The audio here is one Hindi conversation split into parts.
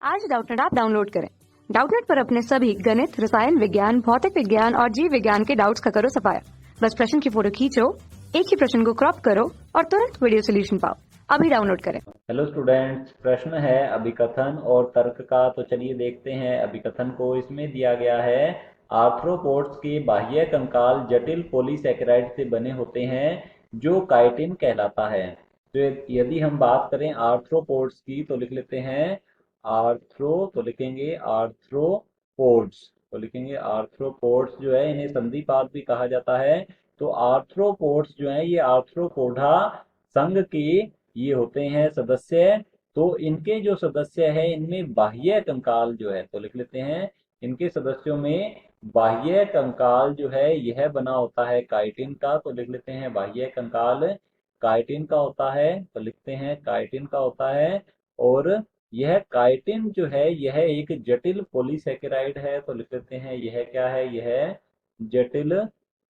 आज डाउटनेट ऐप डाउनलोड करें। डाउटनेट पर अपने सभी गणित, रसायन विज्ञान, भौतिक विज्ञान और जीव विज्ञान के डाउट्स का करो सफाया। बस प्रश्न की फोटो खींचो, एक ही प्रश्न को क्रॉप करो और तुरंत वीडियो सोल्यूशन पाओ। अभी डाउनलोड करें। हेलो स्टूडेंट्स, प्रश्न है अभिकथन और तर्क का। तो चलिए देखते हैं अभिकथन को। इसमें दिया गया है आर्थ्रोपोड्स के बाह्य कंकाल जटिल पॉलीसैकेराइड से बने होते हैं जो काइटिन कहलाता है। तो यदि हम बात करें आर्थ्रोपोड्स की तो लिख लेते हैं आर्थ्रो, तो लिखेंगे आर्थ्रोपोड्स, तो लिखेंगे आर्थ्रोपोड्स जो है इन्हें संधिपाद भी कहा जाता है। तो आर्थ्रोपोड्स जो है ये आर्थ्रोपोडा संघ के ये होते हैं सदस्य। तो इनके जो सदस्य है इनमें बाह्य कंकाल जो है, तो लिख लेते हैं इनके सदस्यों में बाह्य कंकाल जो है यह बना होता है काइटिन का। तो लिख लेते हैं बाह्य कंकाल काइटिन का होता है, तो लिखते हैं काइटिन का होता है। और यह काइटिन जो है यह एक जटिल पॉलीसैकेराइड है। तो लिख लेते हैं यह क्या है, यह जटिल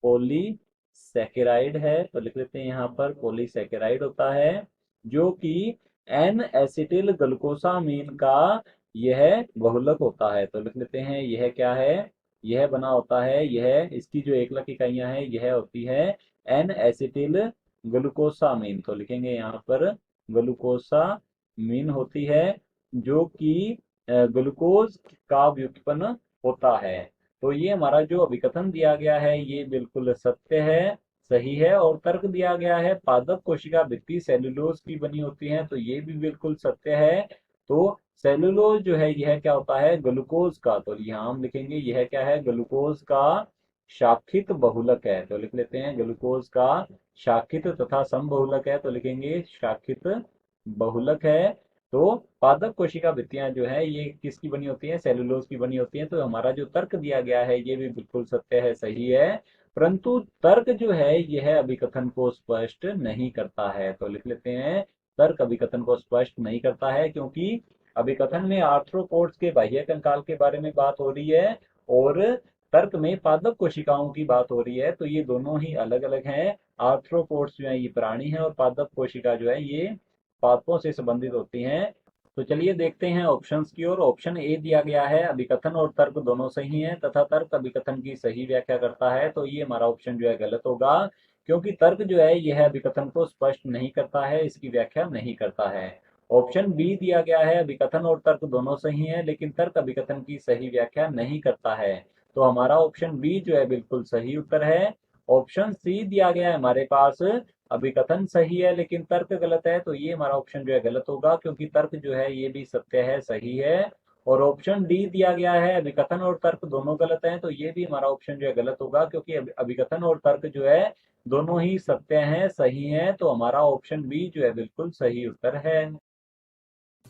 पॉलीसैकेराइड है। तो लिख लेते हैं यहाँ पर पॉलीसैकेराइड होता है जो कि एन एसिटिल ग्लूकोसामीन का यह बहुलक होता है। तो लिख लेते हैं यह क्या है, यह बना होता है, यह इसकी जो एकलक इकाइयां हैं यह होती है एन एसिटिल ग्लूकोसामीन। तो लिखेंगे यहाँ पर ग्लूकोसामीन होती है जो कि ग्लूकोज का व्युत्पन्न होता है। तो ये हमारा जो अभिकथन दिया गया है ये बिल्कुल सत्य है, सही है। और तर्क दिया गया है पादप कोशिका भित्ति सेलुलोज की बनी होती है, तो ये भी बिल्कुल सत्य है। तो सेलुलोज जो है यह क्या होता है, ग्लूकोज का। तो यहाँ हम लिखेंगे यह क्या है, ग्लूकोज का शाखित बहुलक है। तो लिख लेते हैं ग्लूकोज का शाखित तथा समबहुलक है। तो लिखेंगे शाखित बहुलक है। तो पादप कोशिका भित्तियां जो है ये किसकी बनी होती है, सेलुलोज की बनी होती है। तो हमारा जो तर्क दिया गया है ये भी बिल्कुल सत्य है, सही है। परंतु तर्क जो है यह अभिकथन को स्पष्ट नहीं करता है। तो लिख लेते हैं तर्क अभिकथन को स्पष्ट नहीं करता है, क्योंकि अभिकथन में आर्थ्रोपोड्स के बाह्य कंकाल के बारे में बात हो रही है और तर्क में पादप कोशिकाओं की बात हो रही है। तो ये दोनों ही अलग अलग हैं। आर्थ्रोपोड्स जो है ये प्राणी है और पादप कोशिका जो है ये पादपों से संबंधित होती हैं। तो चलिए देखते हैं ऑप्शंस की ओर। ऑप्शन ए दिया गया है अभिकथन और तर्क दोनों सही हैं तथा तर्क अभिकथन की सही व्याख्या करता है। तो ये हमारा ऑप्शन जो है गलत होगा, क्योंकि तर्क जो है यह अभिकथन को स्पष्ट नहीं करता है, इसकी व्याख्या नहीं करता है। ऑप्शन बी दिया गया है अभिकथन और तर्क दोनों सही हैं लेकिन तर्क अभिकथन की सही व्याख्या नहीं करता है। तो हमारा ऑप्शन बी जो है बिल्कुल सही उत्तर है। ऑप्शन सी दिया गया है हमारे पास अभिकथन सही है लेकिन तर्क गलत है। तो ये हमारा ऑप्शन जो है गलत होगा, क्योंकि तर्क जो है ये भी सत्य है, सही है। और ऑप्शन डी दिया गया है अभिकथन और तर्क दोनों गलत हैं। तो ये भी हमारा ऑप्शन जो है गलत होगा, क्योंकि अभिकथन और तर्क जो है दोनों ही सत्य हैं, सही हैं। तो हमारा ऑप्शन बी जो है बिल्कुल सही उत्तर है।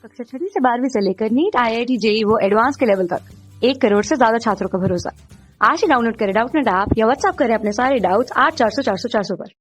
कक्षा 6 से 12वीं से लेकर नीट, IIT, JEE वो एडवांस के लेवल तक 1 करोड़ से ज्यादा छात्रों का भरोसा। आज ही डाउनलोड करें डाउटनेट ऐप या व्हाट्सएप करें अपने सारे डाउट्स 8400 400 400 पर।